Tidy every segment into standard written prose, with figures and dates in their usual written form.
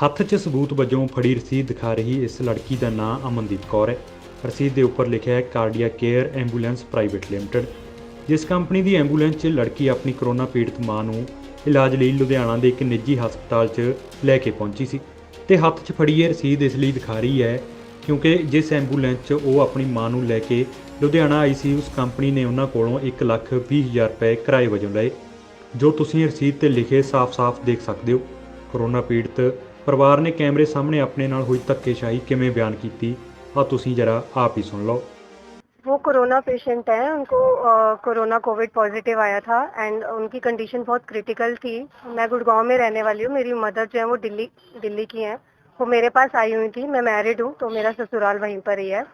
ਹੱਥ 'ਚ ਸਬੂਤ ਵਜੋਂ ਫੜੀ ਰਸੀਦ ਦਿਖਾ ਰਹੀ ਇਸ ਲੜਕੀ ਦਾ ਨਾਂ ਅਮਨਦੀਪ ਕੌਰ ਹੈ। ਰਸੀਦ ਦੇ ਉੱਪਰ ਲਿਖਿਆ ਹੈ cardiac care ambulance private limited. ਜਿਸ ਕੰਪਨੀ ਦੀ ਐਂਬੂਲੈਂਸ 'ਚ ਲੜਕੀ ਆਪਣੀ ਕਰੋਨਾ ਪੀੜਤ ਮਾਂ ਨੂੰ ਇਲਾਜ ਲਈ ਲੁਧਿਆਣਾ ਦੇ ਇੱਕ ਨਿੱਜੀ ਹਸਪਤਾਲ 'ਚ ਲੈ ਕੇ ਪਹੁੰਚੀ ਸੀ ਤੇ ਹੱਥ 'ਚ ਫੜੀ ਇਹ ਰਸੀਦ ਇਸ ਲਈ ਦਿਖਾ ਰਹੀ ਹੈ ਕਿਉਂਕਿ ਜਿਸ ਐਂਬੂਲੈਂਸ 'ਚ ਉਹ ਆਪਣੀ ਮਾਂ ਨੂੰ ਲੈ ਕੇ ਲੁਧਿਆਣਾ ਆਈ ਸੀ, ਉਸ ਕੰਪਨੀ ਨੇ ਉਹਨਾਂ ਕੋਲੋਂ 1,20,000 ਰੁਪਏ ਕਿਰਾਏ ਵਜੋਂ ਲਏ, ਜੋ ਤੁਸੀਂ ਰਸੀਦ ਤੇ ਲਿਖੇ ਸਾਫ਼-ਸਾਫ਼ ਦੇਖ ਸਕਦੇ ਹੋ। ਕਰੋਨਾ ਪੀੜਤ ਪਰਿਵਾਰ ने कैमरे सामने अपने नाल हुई धक्केशाही किवें बयान की, आ तुसीं जरा आप ही सुन लो। वो कोरोना पेशेंट है, उनको कोरोना कोविड पॉजिटिव आया था एंड उनकी कंडीशन बहुत क्रिटिकल थी। मैं गुड़गांव में रहने वाली हूँ, मेरी मदर जो है वो दिल्ली की हैं। वो मेरे पास आई हुई थी, मैं मैरिड हूँ तो मेरा ससुराल वहीं पर ही है।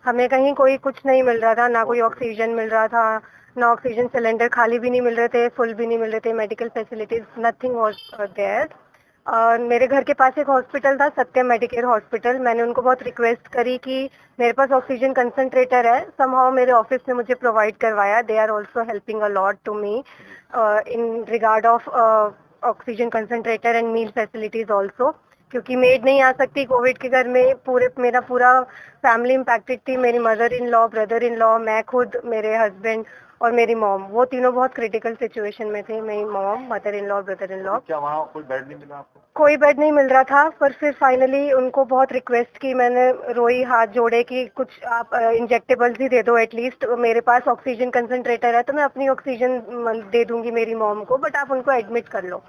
हमें कहीं कोई कुछ नहीं मिल रहा था, ना कोई ऑक्सीजन मिल रहा था, ना ऑक्सीजन सिलेंडर खाली भी नहीं मिल रहे थे, फुल भी नहीं मिल रहे थे, medical facilities nothing was there. मेरे घर के पास एक हॉस्पिटल था, सत्यम मेडिकेयर हॉस्पिटल। मैंने उनको बहुत रिक्वेस्ट करी कि मेरे पास ऑक्सीजन कंसंट्रेटर है, समहाउ मेरे ऑफिस ने मुझे प्रोवाइड करवाया। They are also helping a lot to me in regard of oxygen concentrator and meal facilities also, क्योंकि मेड नहीं आ सकती कोविड के घर में। मेरा पूरा फैमिली इम्पैक्टेड थी, मेरी mother in law, brother in law, मैं खुद, मेरे हस्बैंड और मेरी मॉम, वो तीनों बहुत क्रिटिकल सिचुएशन में थे। मेरी mom, mother in law, brother in law. क्या वहाँ कोई बेड नहीं मिला आपको? कोई बेड नहीं मिल रहा था, पर फिर फाइनली उनको बहुत रिक्वेस्ट की मैंने, रोई, हाथ जोड़े कि कुछ आप इंजेक्टेबल्स ही दे दो एटलीस्ट। मेरे पास ऑक्सीजन कंसंट्रेटर है तो मैं अपनी ऑक्सीजन दे दूंगी मेरी मॉम को, बट आप उनको एडमिट कर लो।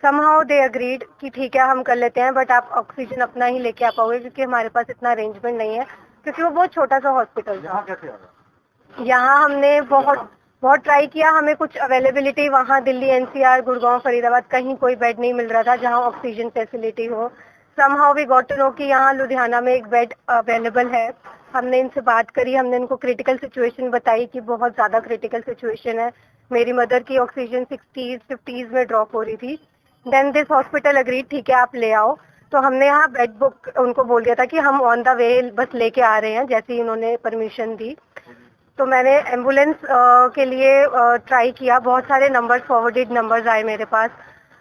समहाउ दे अग्रीड कि ठीक है हम कर लेते हैं, बट आप ऑक्सीजन अपना ही लेके आ पाओगे क्योंकि हमारे पास इतना अरेंजमेंट नहीं है, क्योंकि वो बहुत छोटा सा हॉस्पिटल था। यहाँ कैसे आ गया? यहाँ हमने बहुत ट्राई किया, हमें कुछ अवेलेबिलिटी वहाँ दिल्ली, एनसीआर, गुड़गांव, फरीदाबाद कहीं कोई बेड नहीं मिल रहा था जहाँ ऑक्सीजन फैसिलिटी हो। Somehow we got to know कि यहाँ लुधियाना में एक बेड अवेलेबल है। हमने इनसे बात करी, हमने इनको क्रिटिकल सिचुएशन बताई कि बहुत ज़्यादा क्रिटिकल सिचुएशन है, मेरी मदर की ऑक्सीजन 60s 50s में ड्रॉप हो रही थी। देन दिस हॉस्पिटल अग्रीड, ठीक है आप ले आओ। तो हमने यहाँ बेड बुक उनको बोल दिया था कि हम ऑन द वे बस लेके आ रहे हैं, जैसे ही इन्होंने परमिशन दी। तो मैंने एम्बुलेंस के लिए ट्राई किया, बहुत सारे नंबर्स, फॉरवर्डेड नंबर्स आए मेरे पास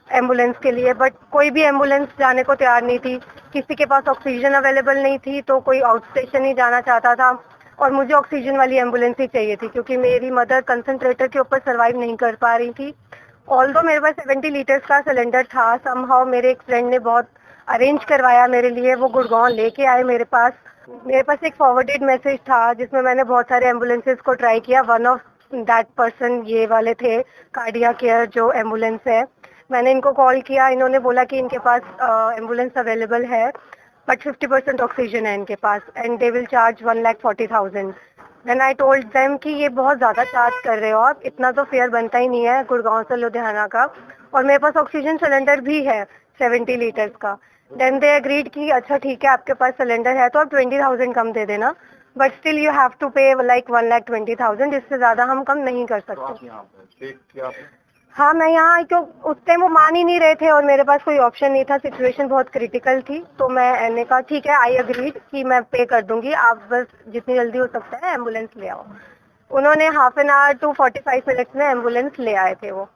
एम्बुलेंस के लिए, बट कोई भी एम्बुलेंस जाने को तैयार नहीं थी। किसी के पास ऑक्सीजन अवेलेबल नहीं थी तो कोई आउट स्टेशन ही जाना चाहता था, और मुझे ऑक्सीजन वाली एम्बुलेंस ही चाहिए थी क्योंकि मेरी मदर कंसंट्रेटर के ऊपर सर्वाइव नहीं कर पा रही थी। ऑल्दो मेरे पास 70 लीटर्स का सिलेंडर था, समहाउ मेरे एक फ्रेंड ने बहुत अरेंज करवाया मेरे लिए, वो गुड़गांव लेके आए मेरे पास। मेरे पास एक फॉरवर्डेड मैसेज था जिसमें मैंने बहुत सारे एम्बुलेंसेज को ट्राई किया। वन ऑफ दैट पर्सन ये वाले थे, कार्डिया केयर जो एम्बुलेंस है। मैंने इनको कॉल किया, इन्होंने बोला कि इनके पास एम्बुलेंस अवेलेबल है बट 50% ऑक्सीजन है इनके पास and they will charge 1,40,000। Then I told them कि ये बहुत ज़्यादा चार्ज कर रहे हो आप, इतना तो फेयर बनता ही नहीं है गुड़गांव से लुधियाना का, और मेरे पास ऑक्सीजन सिलेंडर भी है 70 लीटर्स का। देन दे एग्रीड कि अच्छा ठीक है आपके पास सिलेंडर है तो आप 20,000 कम दे देना, but still you have to pay like 1,20,000, इससे ज़्यादा हम कम नहीं कर तो आप सकते। यहाँ पे चेक किया आपने? हाँ मैं यहाँ आई, क्यों उस टाइम वो मान ही नहीं रहे थे और मेरे पास कोई ऑप्शन नहीं था, सिचुएशन बहुत क्रिटिकल थी। तो मैंने कहा ठीक है, आई अग्रीड कि मैं पे कर दूंगी, आप बस जितनी जल्दी हो सकता है एम्बुलेंस ले आओ। उन्होंने half an hour to 45 minutes में एम्बुलेंस ले आए थे वो।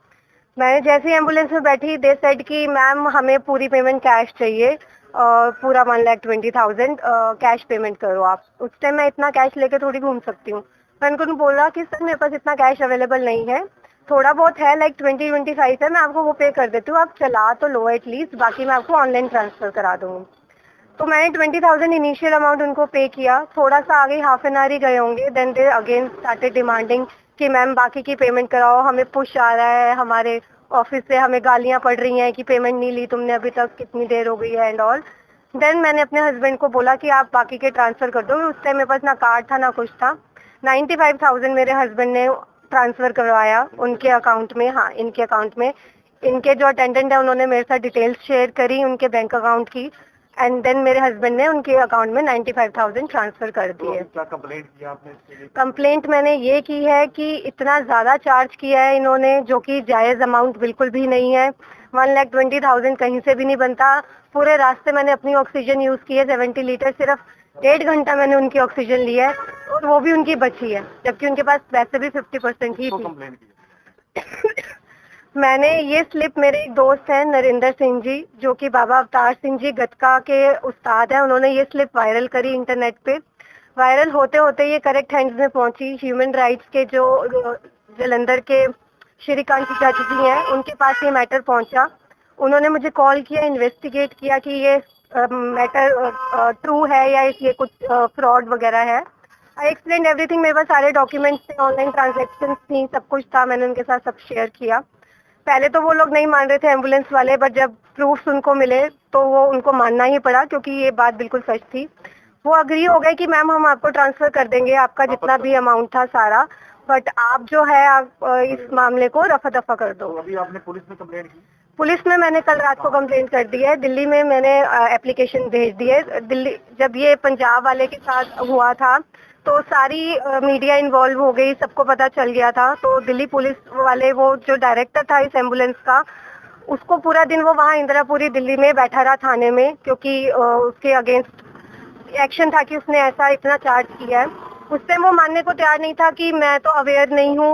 मैंने जैसे ही एम्बुलेंस में बैठी, दे सेड कि मैम हमें पूरी पेमेंट कैश चाहिए, पूरा 1,20,000 कैश पेमेंट करो आप। उस टाइम मैं इतना कैश लेके थोड़ी घूम सकती हूँ। मैंने उनको बोला कि सर मेरे पास इतना कैश अवेलेबल नहीं है, थोड़ा बहुत है लाइक 20-25 है, मैं आपको वो पे कर देती हूँ, आप चला तो लो एटलीस्ट, बाकी मैं आपको ऑनलाइन ट्रांसफर करा दूँगी। तो मैंने 20,000 इनिशियल अमाउंट उनको पे किया, थोड़ा सा आगे हाफ एन आवर ही गए होंगे, then they again started demanding कि मैम बाकी की पेमेंट कराओ, हमें पुश आ रहा है, हमारे ऑफिस से हमें गालियाँ पड़ रही हैं कि पेमेंट नहीं ली तुमने अभी तक, कितनी देर हो गई है एंड ऑल। देन मैंने अपने हस्बैंड को बोला कि आप बाकी के ट्रांसफ़र कर दो, उस टाइम मेरे पास ना कार्ड था ना कुछ था। 95,000 मेरे हस्बैंड ने ट्रांसफ़र करवाया उनके अकाउंट में, हाँ इनके अकाउंट में। इनके जो अटेंडेंट है उन्होंने मेरे साथ डिटेल्स शेयर करी उनके बैंक अकाउंट की, एंड देन मेरे हस्बैंड ने उनके अकाउंट में 95,000 ट्रांसफ़र कर तो दिए। क्या कंप्लेंट किया आपने इसके लिए? कंप्लेंट मैंने ये की है कि इतना ज़्यादा चार्ज किया है इन्होंने, जो कि जायज़ अमाउंट बिल्कुल भी नहीं है। 1,20,000 कहीं से भी नहीं बनता। पूरे रास्ते मैंने अपनी ऑक्सीजन यूज़ की है 70 लीटर, सिर्फ 1.5 घंटा मैंने उनकी ऑक्सीजन ली है और वो भी उनकी बची है, जबकि उनके पास वैसे भी 50% ही तो थी। कंप्लेंट की? मैंने ये स्लिप, मेरे एक दोस्त हैं नरेंद्र सिंह जी, जो कि बाबा अवतार सिंह जी गतका के उस्ताद हैं, उन्होंने ये स्लिप वायरल करी इंटरनेट पे। वायरल होते होते ये करेक्ट हैंड्स में पहुंची। ह्यूमन राइट्स के जो जलंधर के श्रीकांत जज जी हैं, उनके पास ये मैटर पहुंचा। उन्होंने मुझे कॉल किया, इन्वेस्टिगेट किया कि ये मैटर ट्रू है या ये कुछ फ्रॉड वगैरह है। I explain everything. मेरे पास सारे डॉक्यूमेंट्स थे, ऑनलाइन ट्रांजैक्शंस थी, सब कुछ था। मैंने उनके साथ सब शेयर किया। पहले तो वो लोग नहीं मान रहे थे, एम्बुलेंस वाले, बट जब प्रूफ्स उनको मिले तो वो उनको मानना ही पड़ा, क्योंकि ये बात बिल्कुल सच थी। वो अग्री हो गए कि मैम हम आपको ट्रांसफर कर देंगे आपका जितना भी अमाउंट था सारा, बट आप जो है आप इस मामले को रफा दफा कर दो। तो अभी आपने पुलिस में कंप्लेंट की? पुलिस में मैंने कल रात को कंप्लेंट कर दी है। दिल्ली में मैंने एप्लीकेशन भेज दी है। दिल्ली, जब ये पंजाब वाले के साथ हुआ था तो सारी मीडिया इन्वॉल्व हो गई, सबको पता चल गया था। तो दिल्ली पुलिस वाले, वो जो डायरेक्टर था इस एम्बुलेंस का, उसको पूरा दिन वो वहाँ इंदिरापुरी दिल्ली में बैठा रहा थाने में, क्योंकि उसके अगेंस्ट एक्शन था कि उसने ऐसा इतना चार्ज किया है। उस टाइम वो मानने को तैयार नहीं था कि मैं तो अवेयर नहीं हूँ,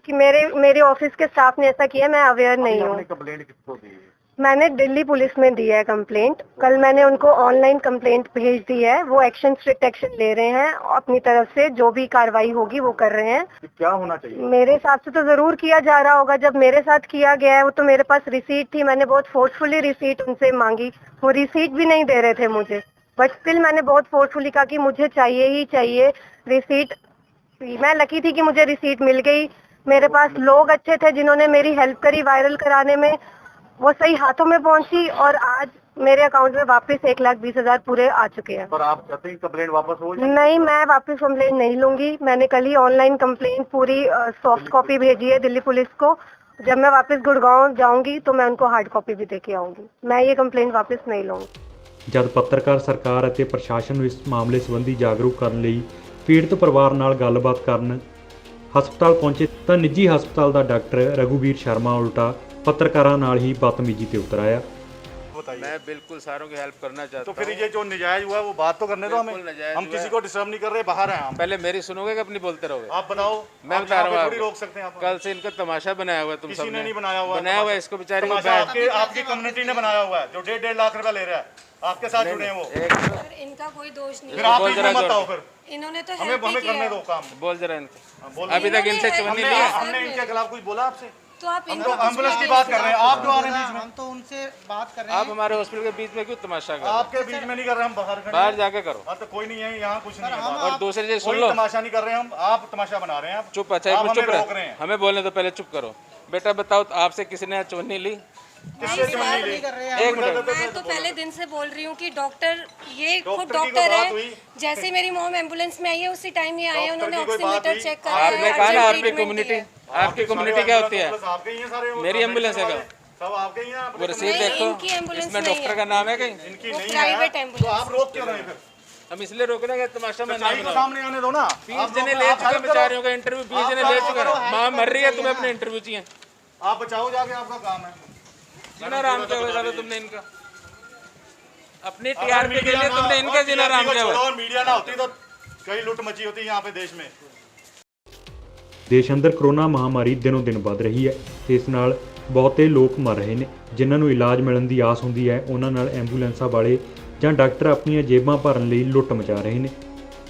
कि मेरे ऑफिस के स्टाफ ने ऐसा किया, मैं अवेयर नहीं हूँ। कंप्लेंट किसको दी? मैंने दिल्ली पुलिस में दी है कंप्लेंट। कल मैंने उनको ऑनलाइन कंप्लेंट भेज दी है। वो स्ट्रिक्ट एक्शन ले रहे हैं अपनी तरफ से, जो भी कार्रवाई होगी वो कर रहे हैं। क्या होना चाहिए? मेरे हिसाब से तो जरूर किया जा रहा होगा। जब मेरे साथ किया गया है, वो तो मेरे पास रिसीट थी, मैंने बहुत फोर्सफुली रिसीट उनसे मांगी, वो रिसीट भी नहीं दे रहे थे मुझे, बट स्टिल मैंने बहुत फोर्सफुली कहा कि मुझे चाहिए ही चाहिए रिसीट। मैं लकी थी कि मुझे रिसीट मिल गई। मेरे पास लोग अच्छे थे जिन्होंने मेरी हेल्प करी वायरल कराने में, वो सही हाथों में पहुंची, और आज मेरे अकाउंट में वापस 1,20,000 पूरे आ चुके हैं। पर आप चाहते हैं कंप्लेंट वापस हो? नहीं, मैं वापस कंप्लेंट नहीं लूंगी। मैंने कल ही ऑनलाइन कंप्लेंट पूरी सॉफ्ट कॉपी भेजी है दिल्ली पुलिस को। जब मैं वापस गुड़गांव जाऊंगी तो मैं उनको हार्ड कॉपी भी दे के आऊंगी। मैं ये कंप्लेंट वापस नहीं लूंगी। ਜਦ ਪੱਤਰਕਾਰ ਸਰਕਾਰ ਅਤੇ ਪ੍ਰਸ਼ਾਸਨ ਨੂੰ ਇਸ ਮਾਮਲੇ ਸੰਬੰਧੀ ਜਾਗਰੂਕ ਕਰਨ ਲਈ ਪੀੜਤ ਪਰਿਵਾਰ ਨਾਲ ਗੱਲਬਾਤ ਕਰਨ ਹਸਪਤਾਲ ਪਹੁੰਚੇ ਤਾਂ ਨਿੱਜੀ ਹਸਪਤਾਲ ਦਾ ਡਾਕਟਰ ਰਘੂਵੀਰ ਸ਼ਰਮਾ ਉਲਟਾ ਪੱਤਰਕਾਰਾਂ ਨਾਲ ਹੀ ਬਦਤਮੀਜ਼ੀ ਤੇ ਉਤਰ ਆਇਆ। मैं बिल्कुल सारों की हेल्प करना चाहता तो हूँ। फिर ये जो निजायज हुआ वो बात तो करने दो हमें। बिल्कुल नाजायज हम हुआ किसी है। को डिस्टर्ब नहीं कर रहे, बाहर हैं हम। पहले मेरी सुनोगे कि अपनी बोलते रहोगे? आप बताओ। मैं आप बता रहा यहाँ पे हूँ थोड़ी आपको। रोक सकते हैं आप। कल से इनका तमाशा बनाया हुआ है, तुम किसी सबने ने नहीं बनाया हुआ है। बनाया हुआ है, इसको बेचारे को तमाशा बैठ आपकी कम्युनिटी ने बनाया हुआ है, जो 1.5 लाख रुपया ले रहा है, आपके साथ जुड़े हैं वो। एक इनका कोई दोष नहीं फिर आप बोल इसमें जरा मत जोर आओ। से। फिर इन्होंने तो हमें करने दो काम। बोल जरा इनको। बोलो। अभी तक इनसे चवन्नी ली है। हमने इनके खिलाफ कुछ बोला आपसे? तो आप हम तो एम्बुलेंस की बात कर रहे हैं, आप जो आ रहे हैं बीच में। हम तो उनसे बात कर रहे हैं। आप हमारे हॉस्पिटल के बीच में क्यों तमाशा कर रहे हो? आपके बीच में नहीं कर रहे, हम बाहर खड़े बाहर हैं। जाके करो। हाँ, तो कोई नहीं है यहाँ, कुछ नहीं है। और दूसरे से सुन कोई लो, तमाशा नहीं कर रहे हम, आप तमाशा बना रहे हैं। आप चुप। अच्छा आप एक मिनट चुप हमें रोक रहे रहे, हैं। हमें बोलने तो पहले चुप करो। बेटा बताओ, तो आपसे किसी ने चवन्नी ली? किससे चुननी ली? एक मिनट। मैं तो पहले दिन से बोल रही हूँ कि डॉक्टर, ये खुद डॉक्टर की डॉक्टर कोई बात है। हुई? जैसे मेरी मॉम एम्बुलेंस में आई है उसी टाइम ये आए हैं, डॉक्टर उन्होंने की कोई बात ऑक्सीमीटर हुई? चेक करा है, आपने कहा ना urgent आपकी treatment कम्युनिटी, दी है। आपकी कम्युनिटी क्या होती है? आपके ही हैं सारे। मेरी एम्बुलेंस है क्या? सब आपके ही हैं। वो रसीद नहीं, देखो, इनकी एम्बुलेंस इसमें नहीं डॉक्टर है। का नाम है कहीं? इनकी वो नहीं प्राइवेट है, एम्बुलेंस तो आप रोक क्यों रहे हैं? फिर हम इसलिए रोक रहे हैं कि तमाशा में ना सच्चाई को बनाओ। सामने आने दो ना। 20 जने ले चुके हैं बेचारियों का इंटरव्यू, 20 जने ले चुके हैं। माँ मर रही है, तुम्हें अपने इंटरव्यू चाहिए। आप बचाओ जाके, आपका काम है। जीना राम क्या हुआ था तुमने इनका? अपनी टीआरपी के लिए तुमने इनका जीना राम क्या हुआ? मीडिया ना होती तो कई लुट मची होती यहाँ पे देश में। ਦੇਸ਼ ਅੰਦਰ ਕਰੋਨਾ ਮਹਾਮਾਰੀ ਦਿਨੋਂ ਦਿਨ ਵੱਧ ਰਹੀ ਹੈ ਤੇ ਇਸ ਨਾਲ ਬਹੁਤੇ ਲੋਕ ਮਰ ਰਹੇ ਨੇ। ਜਿਨ੍ਹਾਂ ਨੂੰ ਇਲਾਜ ਮਿਲਣ ਦੀ ਆਸ ਹੁੰਦੀ ਹੈ, ਉਹਨਾਂ ਨਾਲ ਐਂਬੂਲੈਂਸਾਂ ਵਾਲੇ ਜਾਂ ਡਾਕਟਰ ਆਪਣੀਆਂ ਜੇਬਾਂ ਭਰਨ ਲਈ ਲੁੱਟ ਮਚਾ ਰਹੇ ਨੇ,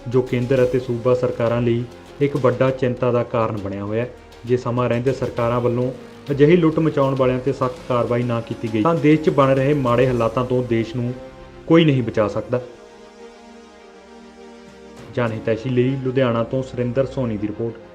ਜੋ ਕੇਂਦਰ ਅਤੇ ਸੂਬਾ ਸਰਕਾਰਾਂ ਲਈ ਇੱਕ ਵੱਡਾ ਚਿੰਤਾ ਦਾ ਕਾਰਨ ਬਣਿਆ ਹੋਇਆ ਹੈ। ਜੇ ਸਮਾਂ ਰਹਿੰਦੇ ਸਰਕਾਰਾਂ ਵੱਲੋਂ ਅਜਿਹੀ ਲੁੱਟ ਮਚਾਉਣ ਵਾਲਿਆਂ ਤੇ ਸਖਤ ਕਾਰਵਾਈ ਨਾ ਕੀਤੀ ਗਈ ਤਾਂ ਦੇਸ਼ 'ਚ ਬਣ ਰਹੇ ਮਾੜੇ ਹਾਲਾਤਾਂ ਤੋਂ ਦੇਸ਼ ਨੂੰ ਕੋਈ ਨਹੀਂ ਬਚਾ ਸਕਦਾ। ਜਨਹਿਤੈਸ਼ੀ ਲਈ ਲੁਧਿਆਣਾ ਤੋਂ ਸੁਰਿੰਦਰ ਸੋਨੀ ਦੀ ਰਿਪੋਰਟ।